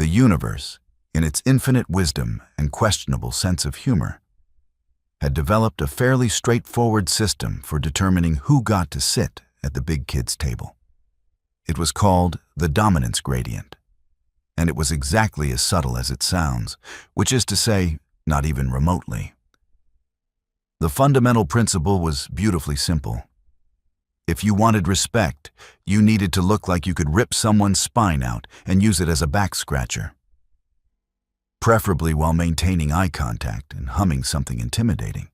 The universe, in its infinite wisdom and questionable sense of humor, had developed a fairly straightforward system for determining who got to sit at the big kids' table. It was called the dominance gradient, and it was exactly as subtle as it sounds, which is to say, not even remotely. The fundamental principle was beautifully simple. If you wanted respect, you needed to look like you could rip someone's spine out and use it as a back scratcher, preferably while maintaining eye contact and humming something intimidating.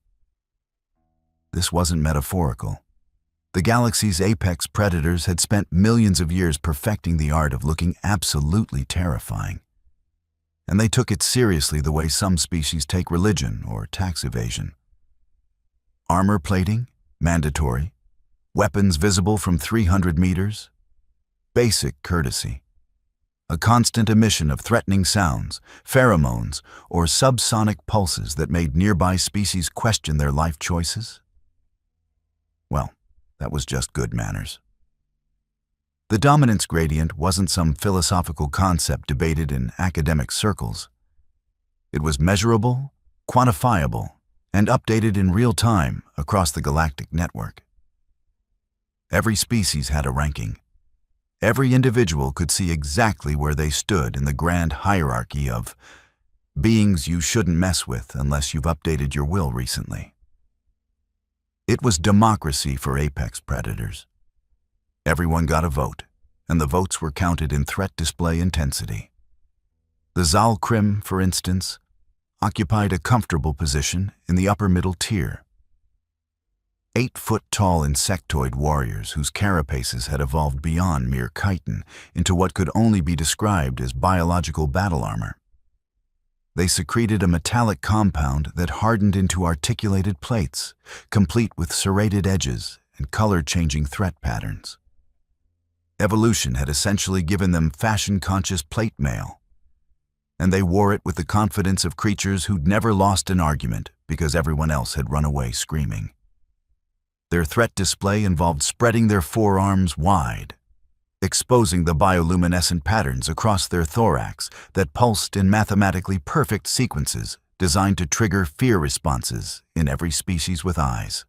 This wasn't metaphorical. The galaxy's apex predators had spent millions of years perfecting the art of looking absolutely terrifying. And they took it seriously the way some species take religion or tax evasion. Armor plating, mandatory. Weapons visible from 300 meters. Basic courtesy. A constant emission of threatening sounds, pheromones, or subsonic pulses that made nearby species question their life choices? Well, that was just good manners. The dominance gradient wasn't some philosophical concept debated in academic circles. It was measurable, quantifiable, and updated in real time across the galactic network. Every species had a ranking. Every individual could see exactly where they stood in the grand hierarchy of beings you shouldn't mess with unless you've updated your will recently. It was democracy for apex predators. Everyone got a vote, and the votes were counted in threat display intensity. The Zalkrim, for instance, occupied a comfortable position in the upper middle tier. 8-foot-tall insectoid warriors whose carapaces had evolved beyond mere chitin into what could only be described as biological battle armor. They secreted a metallic compound that hardened into articulated plates, complete with serrated edges and color-changing threat patterns. Evolution had essentially given them fashion-conscious plate mail, and they wore it with the confidence of creatures who'd never lost an argument because everyone else had run away screaming. Their threat display involved spreading their forearms wide, exposing the bioluminescent patterns across their thorax that pulsed in mathematically perfect sequences designed to trigger fear responses in every species with eyes.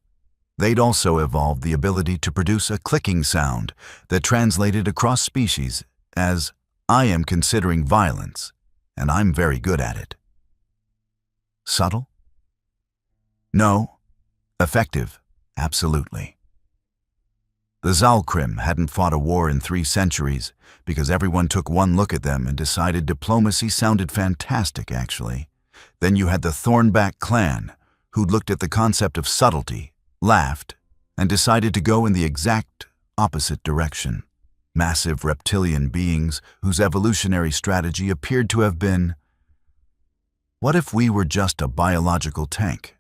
They'd also evolved the ability to produce a clicking sound that translated across species as, "I am considering violence, and I'm very good at it." Subtle? No. Effective? Absolutely. The Zalkrim hadn't fought a war in 3 centuries because everyone took one look at them and decided diplomacy sounded fantastic, actually. Then you had the Thornback clan, who looked at the concept of subtlety, laughed, and decided to go in the exact opposite direction. Massive reptilian beings whose evolutionary strategy appeared to have been, what if we were just a biological tank?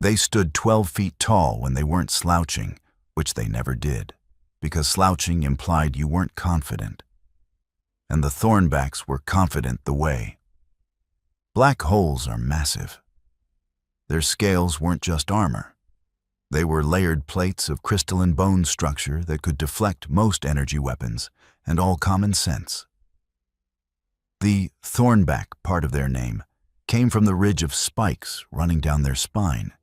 They stood 12 feet tall when they weren't slouching, which they never did, because slouching implied you weren't confident. And the Thornbacks were confident the way. Black holes are massive. Their scales weren't just armor. They were layered plates of crystalline bone structure that could deflect most energy weapons and all common sense. The Thornback part of their name came from the ridge of spikes running down their spine,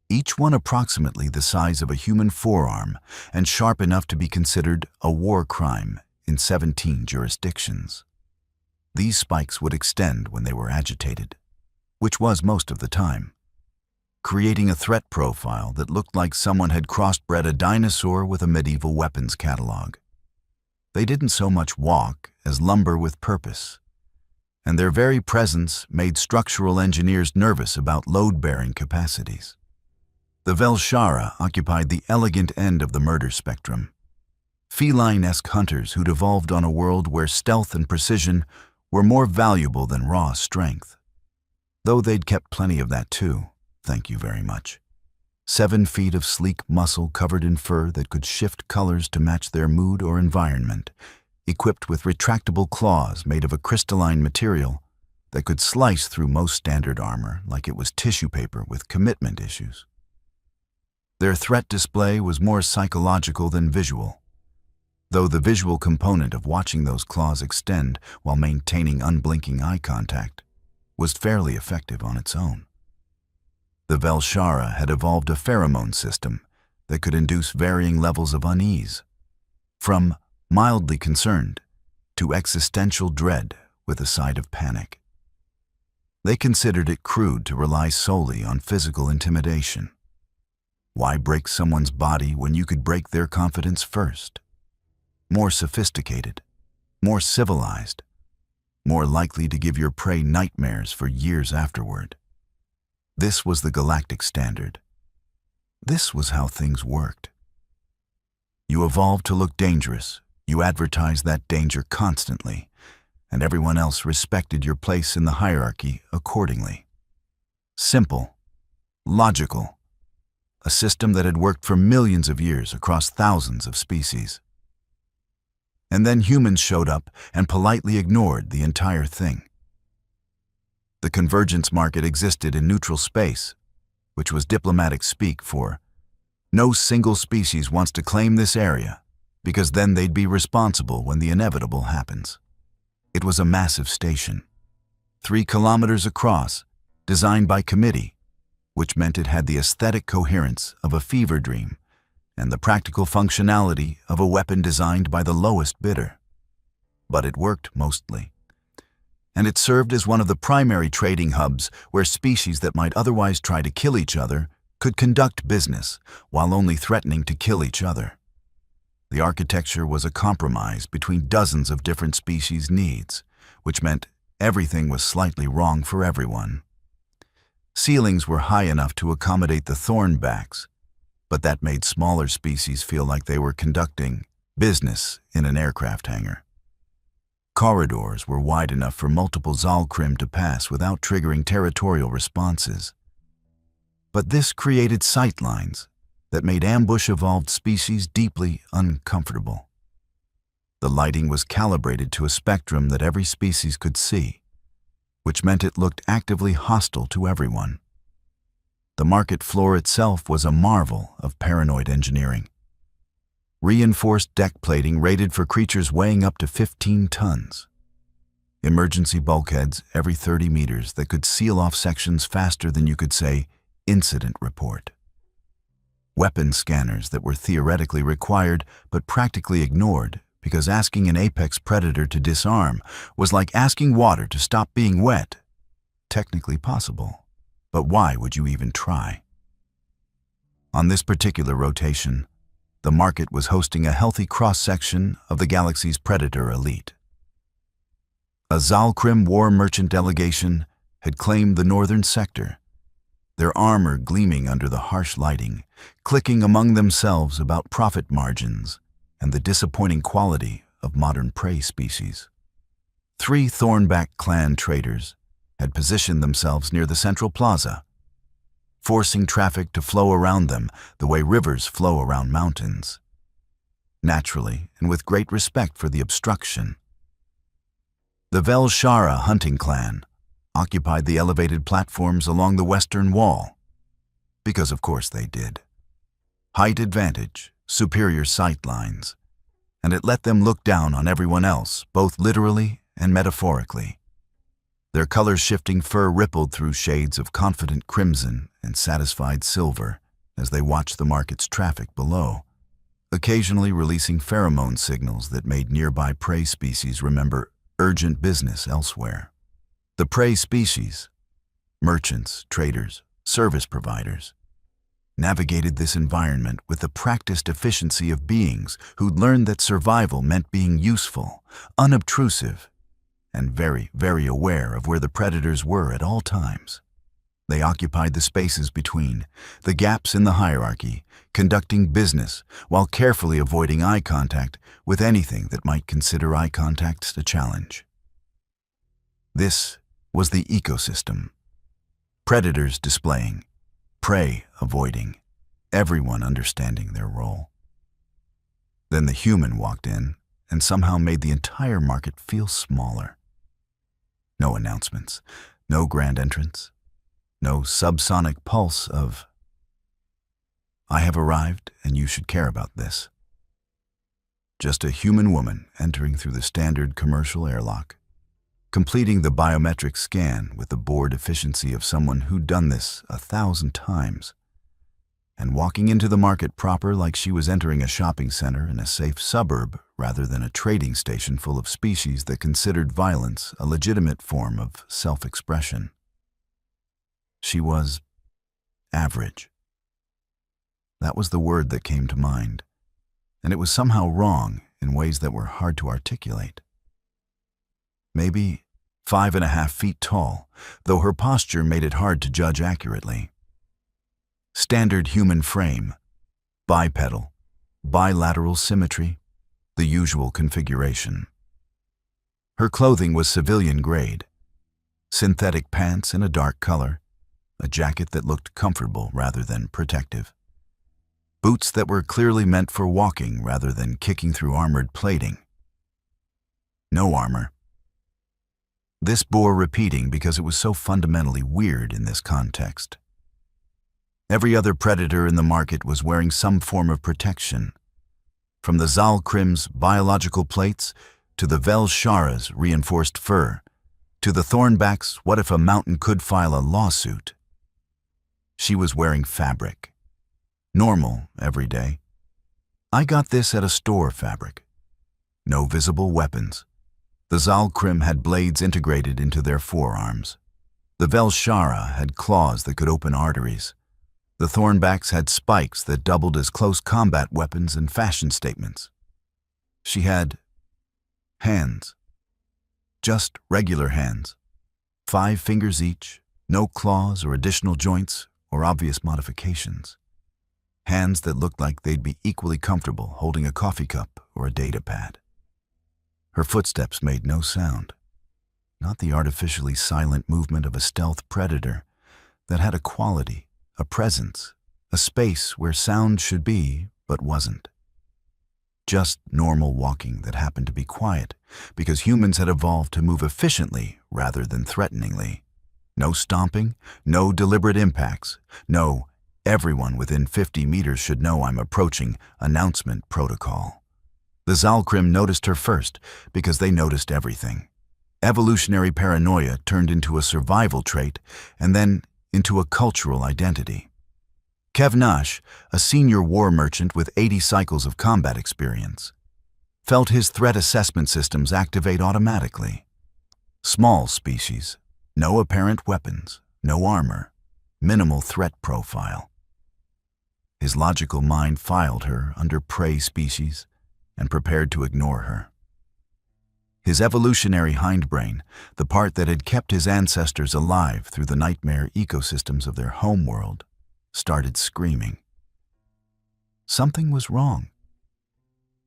each one approximately the size of a human forearm and sharp enough to be considered a war crime in 17 jurisdictions. These spikes would extend when they were agitated, which was most of the time, creating a threat profile that looked like someone had crossbred a dinosaur with a medieval weapons catalog. They didn't so much walk as lumber with purpose, and their very presence made structural engineers nervous about load-bearing capacities. The Velshara occupied the elegant end of the murder spectrum. Feline-esque hunters who'd evolved on a world where stealth and precision were more valuable than raw strength. Though they'd kept plenty of that too, thank you very much. 7 feet of sleek muscle covered in fur that could shift colors to match their mood or environment, equipped with retractable claws made of a crystalline material that could slice through most standard armor like it was tissue paper with commitment issues. Their threat display was more psychological than visual. though the visual component of watching those claws extend while maintaining unblinking eye contact was fairly effective on its own. The Velshara had evolved a pheromone system that could induce varying levels of unease, from mildly concerned to existential dread with a side of panic. They considered it crude to rely solely on physical intimidation. Why break someone's body when you could break their confidence first? More sophisticated, more civilized, more likely to give your prey nightmares for years afterward. This was the galactic standard. This was how things worked. You evolved to look dangerous, you advertised that danger constantly, and everyone else respected your place in the hierarchy accordingly. Simple, logical, a system that had worked for millions of years across thousands of species. And then humans showed up and politely ignored the entire thing. The convergence market existed in neutral space, which was diplomatic speak for no single species wants to claim this area, because then they'd be responsible when the inevitable happens. It was a massive station, 3 kilometers across, designed by committee, which meant it had the aesthetic coherence of a fever dream and the practical functionality of a weapon designed by the lowest bidder. But it worked mostly. And it served as one of the primary trading hubs where species that might otherwise try to kill each other could conduct business while only threatening to kill each other. The architecture was a compromise between dozens of different species' needs, which meant everything was slightly wrong for everyone. Ceilings were high enough to accommodate the thornbacks, but that made smaller species feel like they were conducting business in an aircraft hangar. Corridors were wide enough for multiple Zalkrim to pass without triggering territorial responses. But this created sightlines that made ambush-evolved species deeply uncomfortable. The lighting was calibrated to a spectrum that every species could see, which meant it looked actively hostile to everyone. The market floor itself was a marvel of paranoid engineering. Reinforced deck plating rated for creatures weighing up to 15 tons. Emergency bulkheads every 30 meters that could seal off sections faster than you could say, "Incident report." Weapon scanners that were theoretically required but practically ignored because asking an apex predator to disarm was like asking water to stop being wet. Technically possible, but why would you even try? On this particular rotation, the market was hosting a healthy cross-section of the galaxy's predator elite. A Zalkrim war merchant delegation had claimed the northern sector, their armor gleaming under the harsh lighting, clicking among themselves about profit margins and the disappointing quality of modern prey species. 3 Thornback clan traders had positioned themselves near the central plaza, forcing traffic to flow around them the way rivers flow around mountains, naturally and with great respect for the obstruction. The Velshara hunting clan occupied the elevated platforms along the western wall, because of course they did. Height advantage, superior sight lines, and it let them look down on everyone else, both literally and metaphorically. Their color-shifting fur rippled through shades of confident crimson and satisfied silver as they watched the market's traffic below, occasionally releasing pheromone signals that made nearby prey species remember urgent business elsewhere. The prey species, merchants, traders, service providers, navigated this environment with the practiced efficiency of beings who'd learned that survival meant being useful, unobtrusive, and very, very aware of where the predators were at all times. They occupied the spaces between, the gaps in the hierarchy, conducting business while carefully avoiding eye contact with anything that might consider eye contact a challenge. This was the ecosystem. Predators displaying, prey avoiding, everyone understanding their role. Then the human walked in and somehow made the entire market feel smaller. No announcements, no grand entrance, no subsonic pulse of, "I have arrived and you should care about this." Just a human woman entering through the standard commercial airlock, completing the biometric scan with the bored efficiency of someone who'd done this 1,000 times, and walking into the market proper like she was entering a shopping center in a safe suburb rather than a trading station full of species that considered violence a legitimate form of self-expression. She was average. That was the word that came to mind, and it was somehow wrong in ways that were hard to articulate. Maybe 5.5 feet tall, though her posture made it hard to judge accurately. Standard human frame, bipedal, bilateral symmetry, the usual configuration. Her clothing was civilian grade, synthetic pants in a dark color, a jacket that looked comfortable rather than protective, boots that were clearly meant for walking rather than kicking through armored plating. No armor. This bore repeating because it was so fundamentally weird in this context. Every other predator in the market was wearing some form of protection, from the Zalkrim's biological plates to the Velshara's reinforced fur, to the Thornback's what if a mountain could file a lawsuit. She was wearing fabric. Normal, every day. I got this at a store fabric. No visible weapons. The Zalkrim had blades integrated into their forearms. The Velshara had claws that could open arteries. The Thornbacks had spikes that doubled as close combat weapons and fashion statements. She had hands. Just regular hands. 5 fingers each, no claws or additional joints or obvious modifications. Hands that looked like they'd be equally comfortable holding a coffee cup or a data pad. Her footsteps made no sound, not the artificially silent movement of a stealth predator that had a quality, a presence, a space where sound should be but wasn't. Just normal walking that happened to be quiet because humans had evolved to move efficiently rather than threateningly. No stomping, no deliberate impacts, no everyone within 50 meters should know I'm approaching announcement protocol. The Zalkrim noticed her first because they noticed everything. Evolutionary paranoia turned into a survival trait and then into a cultural identity. Kevnash, a senior war merchant with 80 cycles of combat experience, felt his threat assessment systems activate automatically. Small species, no apparent weapons, no armor, minimal threat profile. His logical mind filed her under prey species and prepared to ignore her. His evolutionary hindbrain, the part that had kept his ancestors alive through the nightmare ecosystems of their homeworld, started screaming. Something was wrong.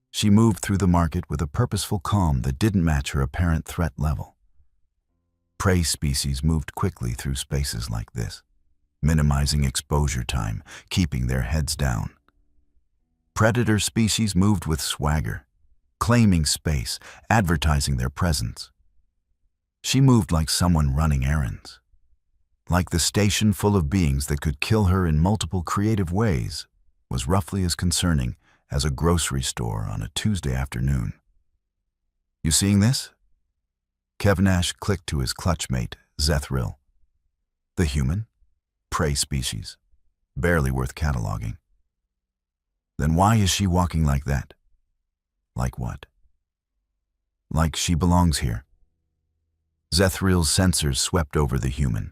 She moved through the market with a purposeful calm that didn't match her apparent threat level. Prey species moved quickly through spaces like this, minimizing exposure time, keeping their heads down. Predator species moved with swagger, claiming space, advertising their presence. She moved like someone running errands. Like the station full of beings that could kill her in multiple creative ways was roughly as concerning as a grocery store on a Tuesday afternoon. You seeing this? Kevnash clicked to his clutchmate, Zethril. The human, prey species, barely worth cataloging. Then why is she walking like that? Like what? Like she belongs here. Zethril's sensors swept over the human,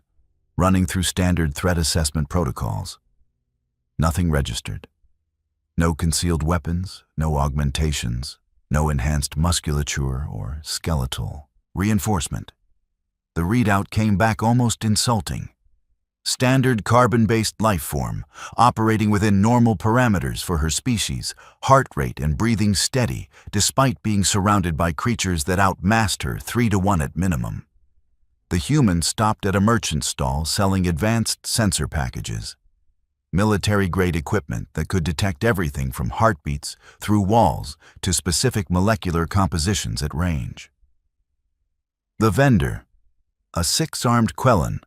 running through standard threat assessment protocols. Nothing registered. No concealed weapons, no augmentations, no enhanced musculature or skeletal reinforcement. The readout came back almost insulting. Standard carbon-based life form, operating within normal parameters for her species, heart rate and breathing steady, despite being surrounded by creatures that outmassed her 3-to-1 at minimum. The human stopped at a merchant stall selling advanced sensor packages. Military-grade equipment that could detect everything from heartbeats through walls to specific molecular compositions at range. The vendor, a 6-armed Quellan,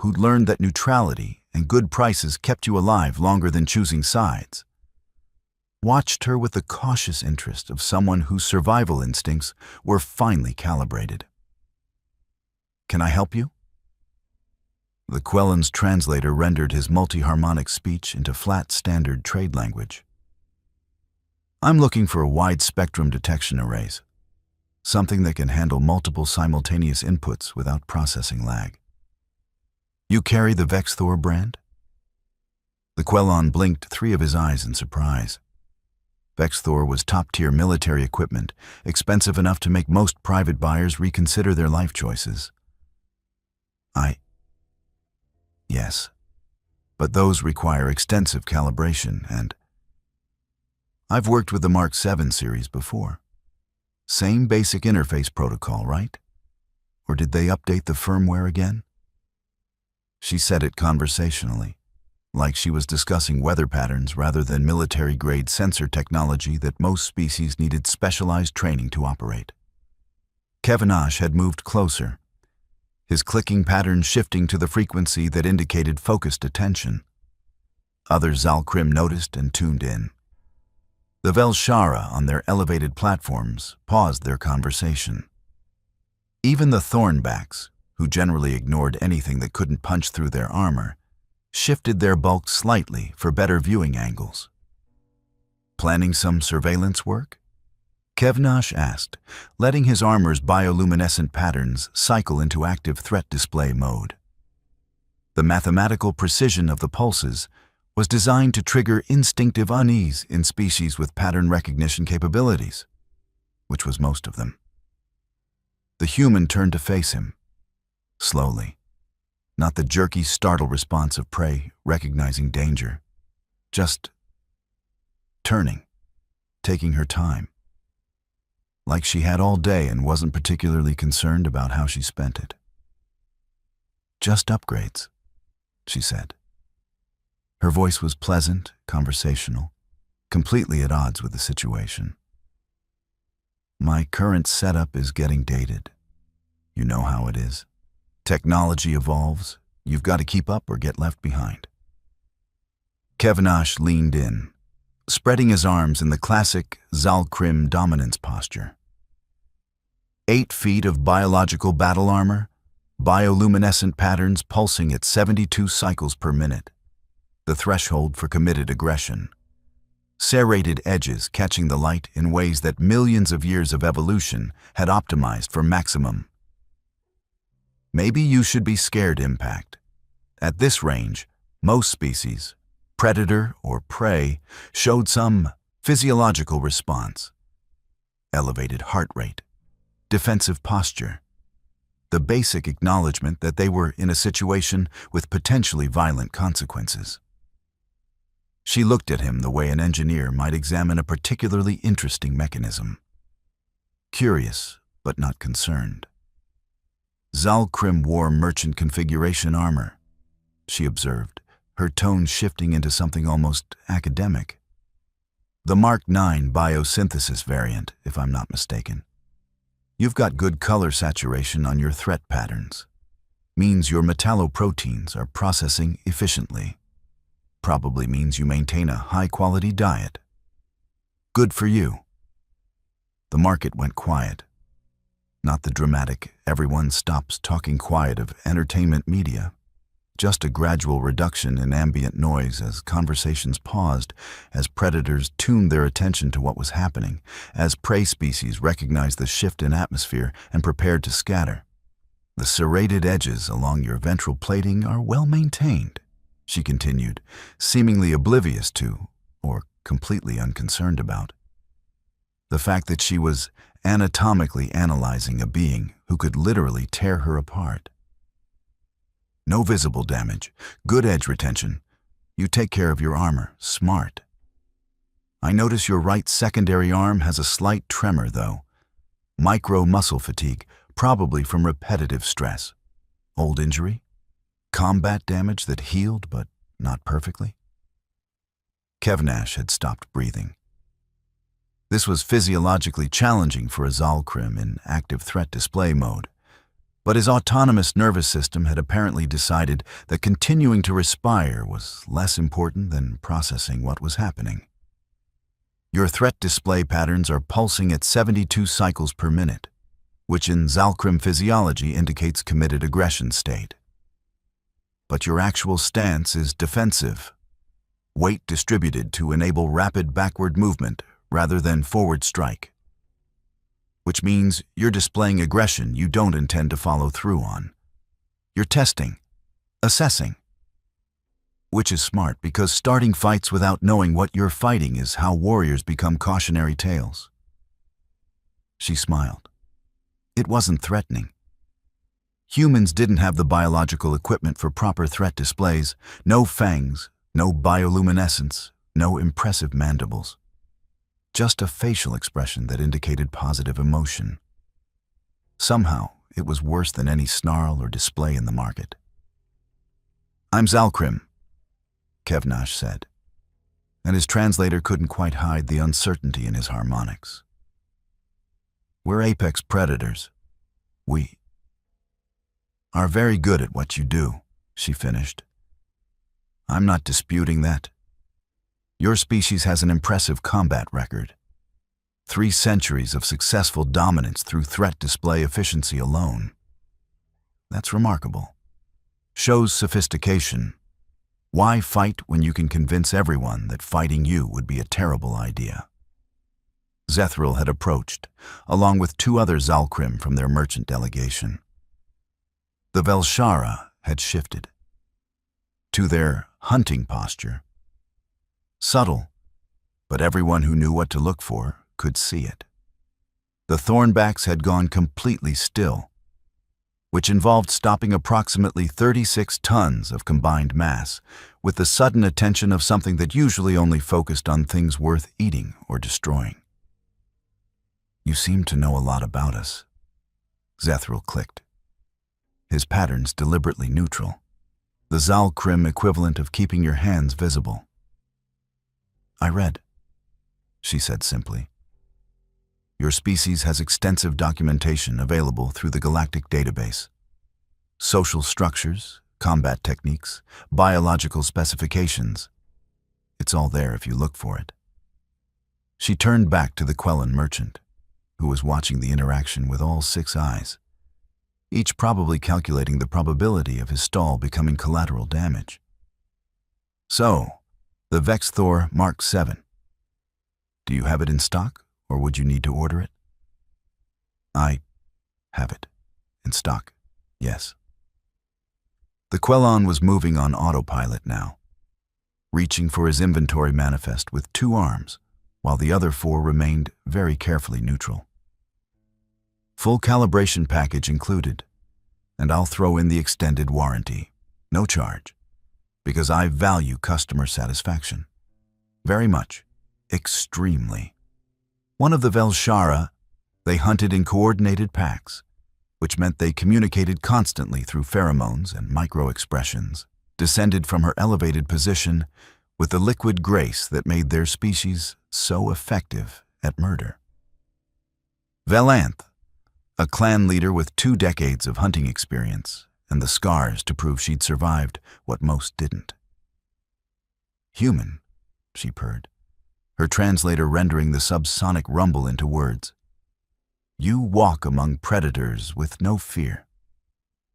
who'd learned that neutrality and good prices kept you alive longer than choosing sides. watched her with the cautious interest of someone whose survival instincts were finely calibrated. "Can I help you?" The Quellen's translator rendered his multi-harmonic speech into flat standard trade language. "I'm looking for wide-spectrum detection arrays, something that can handle multiple simultaneous inputs without processing lag. You carry the Vexthor brand?" The Quellon blinked 3 of his eyes in surprise. Vexthor was top-tier military equipment, expensive enough to make most private buyers reconsider their life choices. Yes, but those require extensive calibration and... I've worked with the Mark 7 series before. Same basic interface protocol, right? Or did they update the firmware again? She said it conversationally, like she was discussing weather patterns rather than military-grade sensor technology that most species needed specialized training to operate. Kevinash had moved closer, his clicking pattern shifting to the frequency that indicated focused attention. Other Zalkrim noticed and tuned in. The Velshara on their elevated platforms paused their conversation. Even the Thornbacks, who generally ignored anything that couldn't punch through their armor, shifted their bulk slightly for better viewing angles. "Planning some surveillance work?" Kevnash asked, letting his armor's bioluminescent patterns cycle into active threat display mode. The mathematical precision of the pulses was designed to trigger instinctive unease in species with pattern recognition capabilities, which was most of them. The human turned to face him, slowly, not the jerky, startled response of prey recognizing danger, just turning, taking her time, like she had all day and wasn't particularly concerned about how she spent it. "Just upgrades," she said. Her voice was pleasant, conversational, completely at odds with the situation. "My current setup is getting dated. You know how it is. Technology evolves. You've got to keep up or get left behind." Kevinash leaned in, spreading his arms in the classic Zalkrim dominance posture. 8 feet of biological battle armor, bioluminescent patterns pulsing at 72 cycles per minute, the threshold for committed aggression. Serrated edges catching the light in ways that millions of years of evolution had optimized for maximum. "Maybe you should be scared, Impact. At this range, most species, predator or prey, showed some physiological response. Elevated heart rate, defensive posture, the basic acknowledgement that they were in a situation with potentially violent consequences." She looked at him the way an engineer might examine a particularly interesting mechanism. Curious, but not concerned. "Zalkrim wore merchant configuration armor," she observed, her tone shifting into something almost academic. "The Mark 9 biosynthesis variant, if I'm not mistaken. You've got good color saturation on your threat patterns. Means your metalloproteins are processing efficiently. Probably means you maintain a high-quality diet. Good for you." The market went quiet. Not the dramatic, everyone stops talking quiet of entertainment media. Just a gradual reduction in ambient noise as conversations paused, as predators tuned their attention to what was happening, as prey species recognized the shift in atmosphere and prepared to scatter. "The serrated edges along your ventral plating are well maintained," she continued, seemingly oblivious to, or completely unconcerned about, the fact that she was anatomically analyzing a being who could literally tear her apart. "No visible damage, good edge retention. You take care of your armor, smart. I notice your right secondary arm has a slight tremor, though. Micro muscle fatigue, probably from repetitive stress. Old injury? Combat damage that healed, but not perfectly?" Kevnash had stopped breathing. This was physiologically challenging for a Zalkrim in active threat display mode, but his autonomous nervous system had apparently decided that continuing to respire was less important than processing what was happening. Your threat display patterns are pulsing at 72 cycles per minute, which in Zalcrim physiology indicates committed aggression state. But your actual stance is defensive, weight distributed to enable rapid backward movement rather than forward strike, which means you're displaying aggression you don't intend to follow through on. You're testing, assessing, which is smart because starting fights without knowing what you're fighting is how warriors become cautionary tales. She smiled. It wasn't threatening. Humans didn't have the biological equipment for proper threat displays, no fangs, no bioluminescence, no impressive mandibles. Just a facial expression that indicated positive emotion. Somehow, it was worse than any snarl or display in the market. "I'm Zalcrim," Kevnash said, and his translator couldn't quite hide the uncertainty in his harmonics. "We're apex predators. We are very good at what you do," she finished. "I'm not disputing that. Your species has an impressive combat record. 3 centuries of successful dominance through threat display efficiency alone. That's remarkable. Shows sophistication. Why fight when you can convince everyone that fighting you would be a terrible idea?" Zethril had approached, along with 2 other Zalcrim from their merchant delegation. The Velshara had shifted to their hunting posture. Subtle, but everyone who knew what to look for could see it. The Thornbacks had gone completely still, which involved stopping approximately 36 tons of combined mass, with the sudden attention of something that usually only focused on things worth eating or destroying. "You seem to know a lot about us," Zethril clicked, his patterns deliberately neutral, the Zalcrim equivalent of keeping your hands visible. "I read," she said simply. "Your species has extensive documentation available through the Galactic Database. Social structures, combat techniques, biological specifications. It's all there if you look for it." She turned back to the Quellan merchant, who was watching the interaction with all 6 eyes, each probably calculating the probability of his stall becoming collateral damage. "So, the Vexthor Mark 7. Do you have it in stock, or would you need to order it?" "I have it. In stock, yes." The Quellan was moving on autopilot now, reaching for his inventory manifest with 2 arms, while the other 4 remained very carefully neutral. "Full calibration package included, and I'll throw in the extended warranty. No charge, because I value customer satisfaction. Very much. Extremely." One of the Velshara, they hunted in coordinated packs, which meant they communicated constantly through pheromones and micro-expressions, descended from her elevated position with the liquid grace that made their species so effective at murder. Velanth, a clan leader with 2 decades of hunting experience and the scars to prove she'd survived what most didn't. "Human," she purred, her translator rendering the subsonic rumble into words. "You walk among predators with no fear,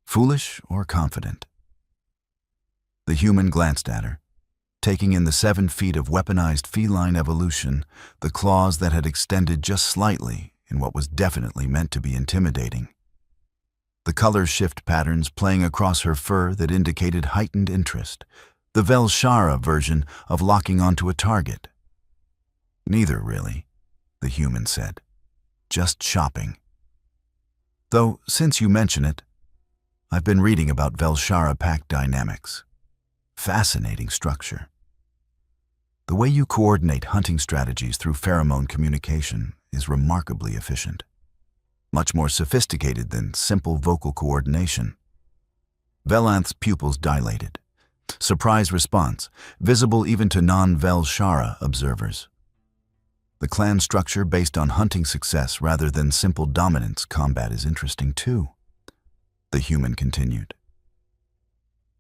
foolish or confident." The human glanced at her, taking in the 7 feet of weaponized feline evolution, the claws that had extended just slightly in what was definitely meant to be intimidating. The color shift patterns playing across her fur that indicated heightened interest, the Velshara version of locking onto a target. "Neither, really," the human said. "Just shopping. Though, since you mention it, I've been reading about Velshara pack dynamics. Fascinating structure. The way you coordinate hunting strategies through pheromone communication is remarkably efficient. Much more sophisticated than simple vocal coordination." Velanth's pupils dilated. Surprise response, visible even to non-Velshara observers. The clan structure based on hunting success rather than simple dominance combat is interesting too, the human continued.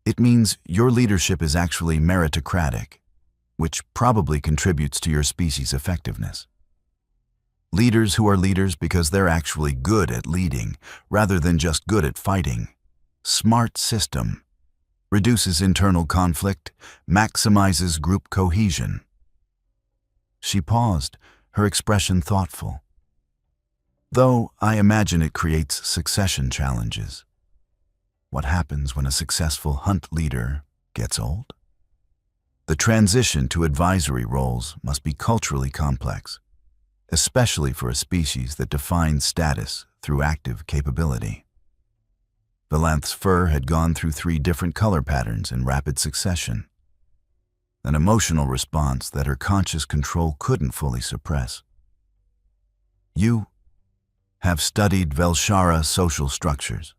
"It means your leadership is actually meritocratic, which probably contributes to your species' effectiveness. Leaders who are leaders because they're actually good at leading, rather than just good at fighting. Smart system. Reduces internal conflict, maximizes group cohesion. She paused, her expression thoughtful. Though I imagine it creates succession challenges. What happens when a successful hunt leader gets old? The transition to advisory roles must be culturally complex, especially for a species that defines status through active capability. Valanth's fur had gone through 3 different color patterns in rapid succession, an emotional response that her conscious control couldn't fully suppress. You have studied Velshara social structures.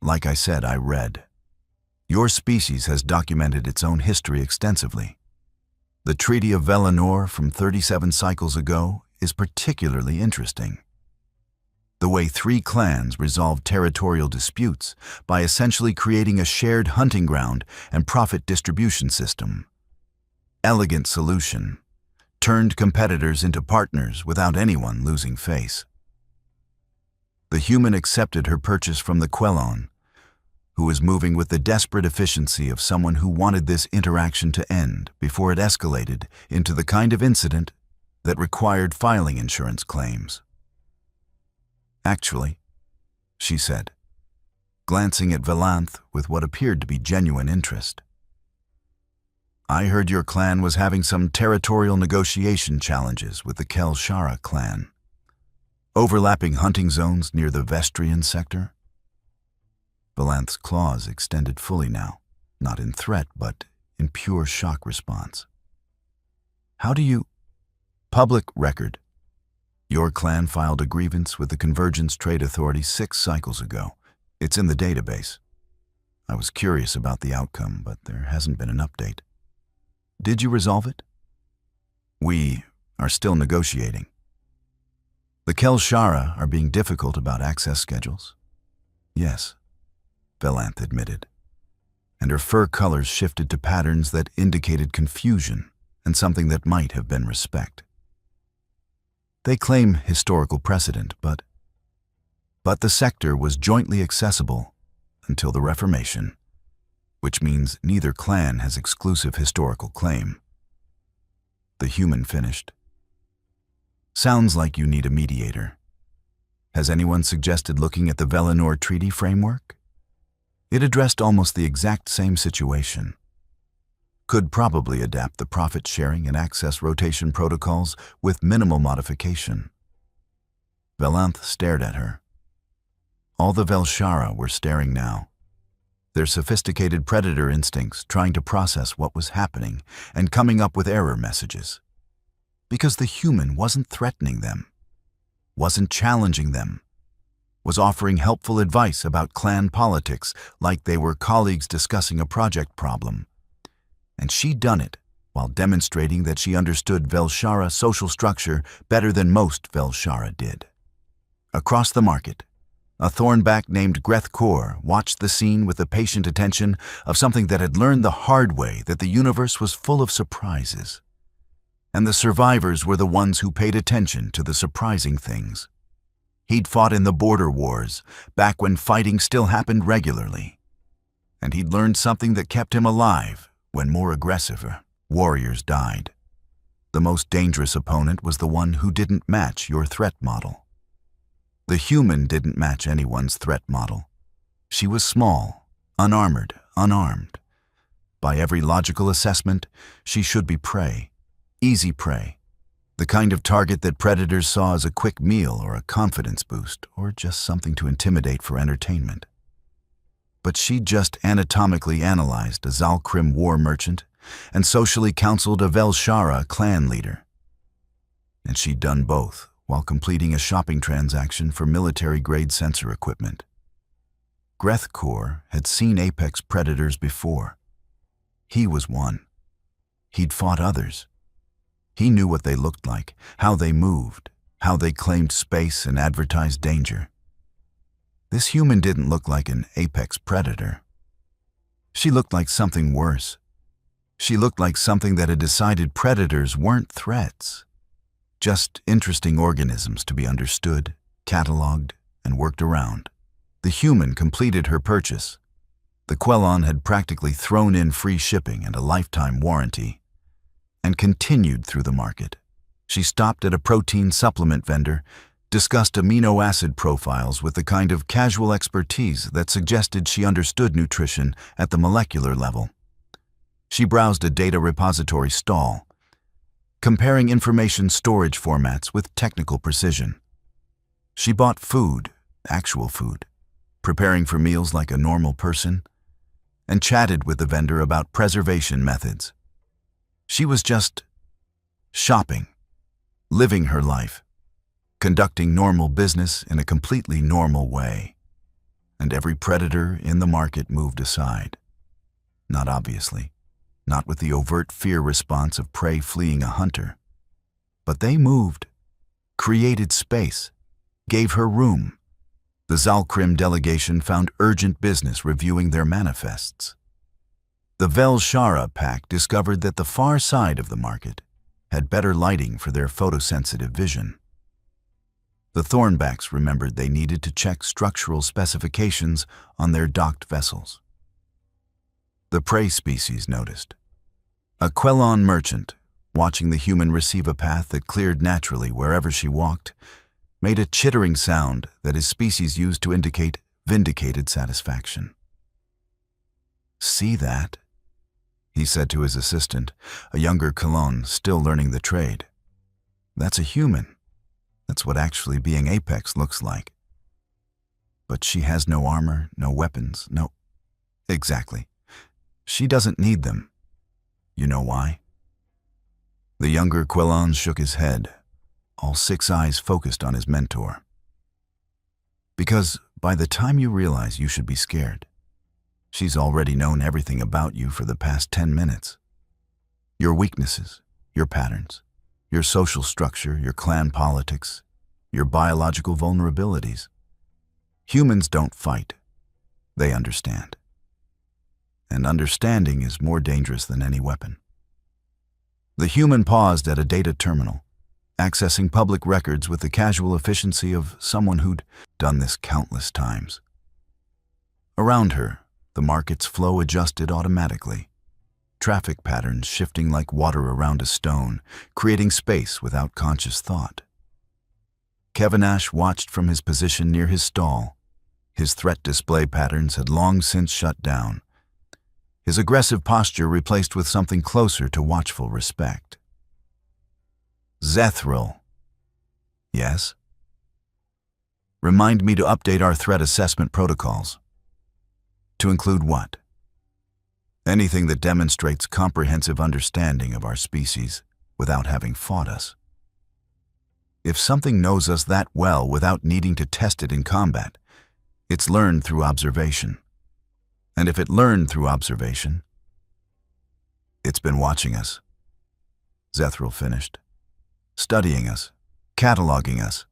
Like I said, I read. Your species has documented its own history extensively. The Treaty of Velinor from 37 cycles ago is particularly interesting. The way 3 clans resolved territorial disputes by essentially creating a shared hunting ground and profit distribution system. Elegant solution. Turned competitors into partners without anyone losing face. The human accepted her purchase from the Quelon, who was moving with the desperate efficiency of someone who wanted this interaction to end before it escalated into the kind of incident that required filing insurance claims. Actually, she said, glancing at Valanth with what appeared to be genuine interest. I heard your clan was having some territorial negotiation challenges with the Velshara clan. Overlapping hunting zones near the Vestrian sector? Valanth's claws extended fully now, not in threat, but in pure shock response. How do you... Public record. Your clan filed a grievance with the Convergence Trade Authority 6 cycles ago. It's in the database. I was curious about the outcome, but there hasn't been an update. Did you resolve it? We are still negotiating. The Velshara are being difficult about access schedules. Yes, Valanth admitted, and her fur colors shifted to patterns that indicated confusion and something that might have been respect. They claim historical precedent, but the sector was jointly accessible until the Reformation, which means neither clan has exclusive historical claim. The human finished. Sounds like you need a mediator. Has anyone suggested looking at the Velinor Treaty framework? It addressed almost the exact same situation. Could probably adapt the profit sharing and access rotation protocols with minimal modification. Valanth stared at her. All the Velshara were staring now, their sophisticated predator instincts trying to process what was happening and coming up with error messages. Because the human wasn't threatening them, wasn't challenging them, was offering helpful advice about clan politics like they were colleagues discussing a project problem. And she'd done it while demonstrating that she understood Velshara social structure better than most Velshara did. Across the market, a thornback named Greth Kor watched the scene with the patient attention of something that had learned the hard way that the universe was full of surprises. And the survivors were the ones who paid attention to the surprising things. He'd fought in the border wars, back when fighting still happened regularly. And he'd learned something that kept him alive when more aggressive warriors died. The most dangerous opponent was the one who didn't match your threat model. The human didn't match anyone's threat model. She was small, unarmored, unarmed. By every logical assessment, she should be prey, easy prey, the kind of target that predators saw as a quick meal or a confidence boost, or just something to intimidate for entertainment. But she'd just anatomically analyzed a Zalkrim war merchant and socially counseled a Velshara clan leader. And she'd done both while completing a shopping transaction for military-grade sensor equipment. Greth Kor had seen apex predators before. He was one. He'd fought others. He knew what they looked like, how they moved, how they claimed space and advertised danger. This human didn't look like an apex predator. She looked like something worse. She looked like something that had decided predators weren't threats, just interesting organisms to be understood, cataloged, and worked around. The human completed her purchase. The Quelon had practically thrown in free shipping and a lifetime warranty, and continued through the market. She stopped at a protein supplement vendor, discussed amino acid profiles with the kind of casual expertise that suggested she understood nutrition at the molecular level. She browsed a data repository stall, comparing information storage formats with technical precision. She bought food, actual food, preparing for meals like a normal person, and chatted with the vendor about preservation methods. She was just shopping, living her life, conducting normal business in a completely normal way. And every predator in the market moved aside. Not obviously, not with the overt fear response of prey fleeing a hunter. But they moved, created space, gave her room. The Zalkrim delegation found urgent business reviewing their manifests. The Velshara pack discovered that the far side of the market had better lighting for their photosensitive vision. The Thornbacks remembered they needed to check structural specifications on their docked vessels. The prey species noticed. A Quelon merchant, watching the human receive a path that cleared naturally wherever she walked, made a chittering sound that his species used to indicate vindicated satisfaction. "See that?" he said to his assistant, a younger Quelon still learning the trade. "That's a human. That's what actually being Apex looks like. But she has no armor, no weapons, no..." "Exactly. She doesn't need them. You know why?" The younger Quelon shook his head, all 6 eyes focused on his mentor. "Because by the time you realize you should be scared, she's already known everything about you for the past 10 minutes. Your weaknesses, your patterns, your social structure, your clan politics, your biological vulnerabilities. Humans don't fight. They understand. And understanding is more dangerous than any weapon." The human paused at a data terminal, accessing public records with the casual efficiency of someone who'd done this countless times. Around her, the market's flow adjusted automatically, traffic patterns shifting like water around a stone, creating space without conscious thought. Kevinash watched from his position near his stall. His threat display patterns had long since shut down, his aggressive posture replaced with something closer to watchful respect. "Zethril." "Yes?" "Remind me to update our threat assessment protocols." "To include what?" "Anything that demonstrates comprehensive understanding of our species without having fought us. If something knows us that well without needing to test it in combat, it's learned through observation. And if it learned through observation, it's been watching us." Zethril finished. "Studying us, cataloging us.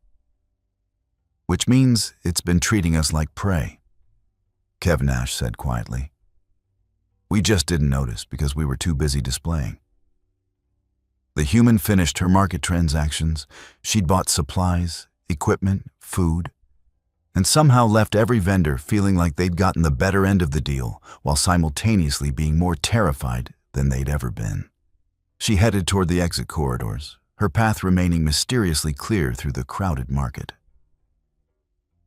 Which means it's been treating us like prey," Kevinash said quietly. "We just didn't notice because we were too busy displaying." The human finished her market transactions. She'd bought supplies, equipment, food, and somehow left every vendor feeling like they'd gotten the better end of the deal while simultaneously being more terrified than they'd ever been. She headed toward the exit corridors, her path remaining mysteriously clear through the crowded market.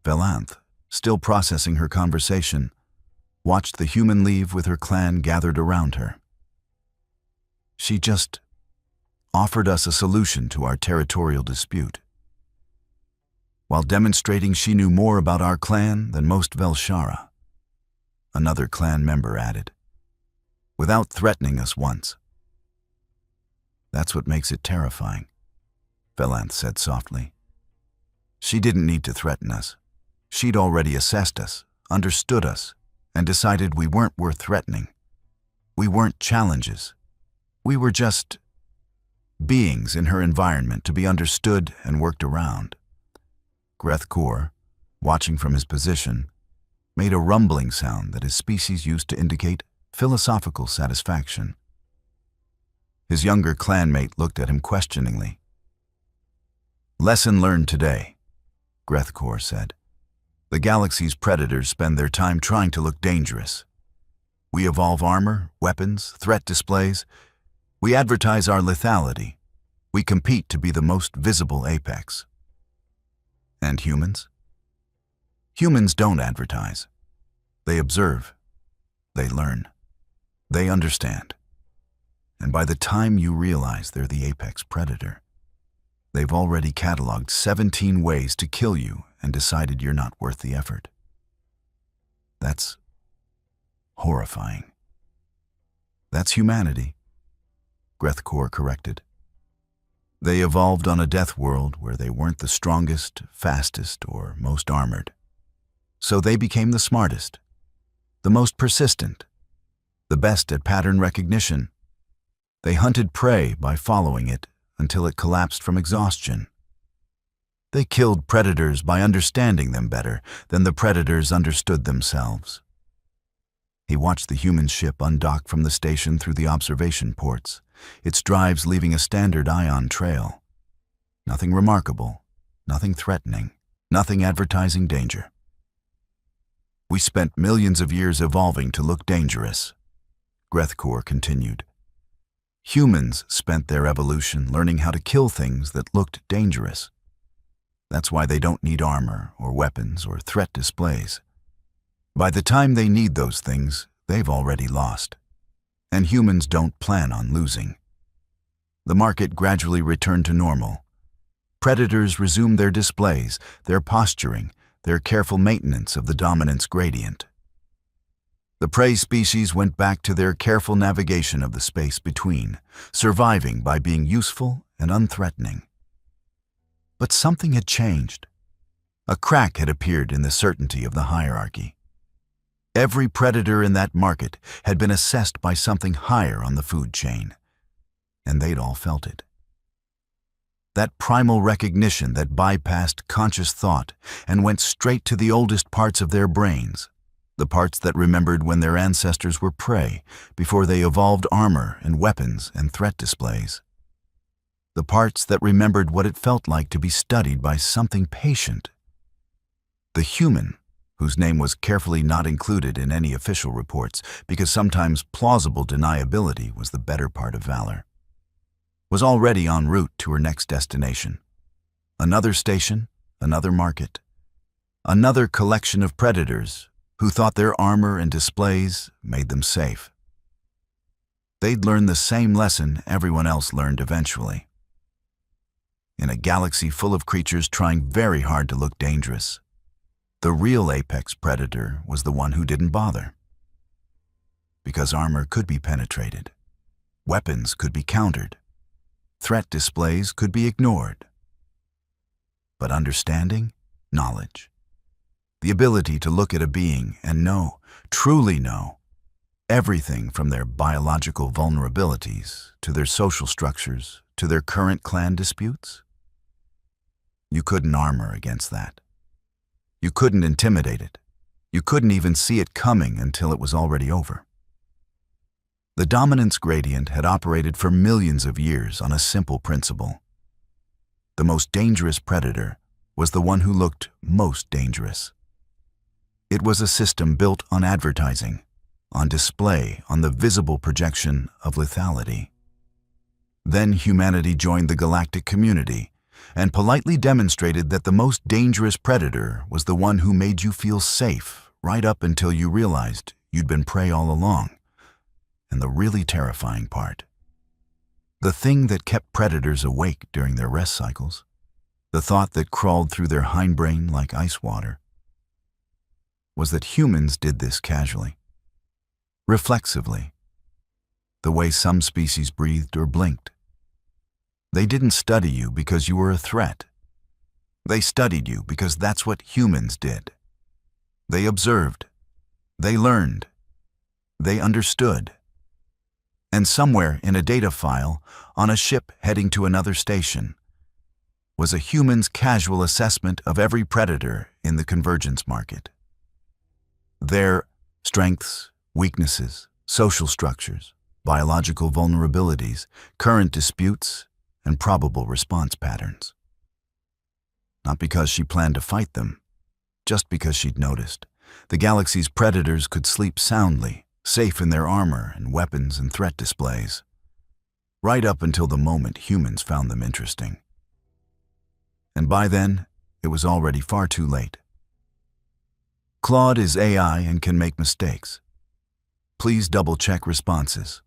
Velanth, still processing her conversation, watched the human leave with her clan gathered around her. "She just offered us a solution to our territorial dispute, while demonstrating she knew more about our clan than most Velshara," another clan member added, "without threatening us once." "That's what makes it terrifying," Velanth said softly. "She didn't need to threaten us. She'd already assessed us, understood us, and decided we weren't worth threatening. We weren't challenges. We were just beings in her environment to be understood and worked around." Grethkor, watching from his position, made a rumbling sound that his species used to indicate philosophical satisfaction. His younger clanmate looked at him questioningly. "Lesson learned today," Grethkor said. "The galaxy's predators spend their time trying to look dangerous. We evolve armor, weapons, threat displays. We advertise our lethality. We compete to be the most visible apex. And humans? Humans don't advertise. They observe. They learn. They understand. And by the time you realize they're the apex predator, they've already cataloged 17 ways to kill you and decided you're not worth the effort. That's horrifying." "That's humanity," Grethkor corrected. "They evolved on a death world where they weren't the strongest, fastest, or most armored. So they became the smartest, the most persistent, the best at pattern recognition. They hunted prey by following it until it collapsed from exhaustion. They killed predators by understanding them better than the predators understood themselves." He watched the human ship undock from the station through the observation ports, its drives leaving a standard ion trail. Nothing remarkable, nothing threatening, nothing advertising danger. "We spent millions of years evolving to look dangerous," Grethkor continued. "Humans spent their evolution learning how to kill things that looked dangerous. That's why they don't need armor or weapons or threat displays. By the time they need those things, they've already lost. And humans don't plan on losing." The market gradually returned to normal. Predators resumed their displays, their posturing, their careful maintenance of the dominance gradient. The prey species went back to their careful navigation of the space between, surviving by being useful and unthreatening. But something had changed. A crack had appeared in the certainty of the hierarchy. Every predator in that market had been assessed by something higher on the food chain, and they'd all felt it. That primal recognition that bypassed conscious thought and went straight to the oldest parts of their brains, the parts that remembered when their ancestors were prey before they evolved armor and weapons and threat displays. The parts that remembered what it felt like to be studied by something patient. The human, whose name was carefully not included in any official reports because sometimes plausible deniability was the better part of valor, was already en route to her next destination. Another station, another market, another collection of predators who thought their armor and displays made them safe. They'd learn the same lesson everyone else learned eventually. In a galaxy full of creatures trying very hard to look dangerous, the real apex predator was the one who didn't bother. Because armor could be penetrated, weapons could be countered, threat displays could be ignored. But understanding, knowledge, the ability to look at a being and know, truly know, everything from their biological vulnerabilities to their social structures to their current clan disputes, you couldn't armor against that. You couldn't intimidate it. You couldn't even see it coming until it was already over. The dominance gradient had operated for millions of years on a simple principle. The most dangerous predator was the one who looked most dangerous. It was a system built on advertising, on display, on the visible projection of lethality. Then humanity joined the galactic community and politely demonstrated that the most dangerous predator was the one who made you feel safe right up until you realized you'd been prey all along. And the really terrifying part, the thing that kept predators awake during their rest cycles, the thought that crawled through their hindbrain like ice water, was that humans did this casually, reflexively, the way some species breathed or blinked. They didn't study you because you were a threat. They studied you because that's what humans did. They observed. They learned. They understood. And somewhere in a data file, on a ship heading to another station, was a human's casual assessment of every predator in the convergence market. Their strengths, weaknesses, social structures, biological vulnerabilities, current disputes, and probable response patterns. Not because she planned to fight them, just because she'd noticed. The galaxy's predators could sleep soundly, safe in their armor and weapons and threat displays, right up until the moment humans found them interesting. And by then, it was already far too late. Claude is AI and can make mistakes. Please double-check responses.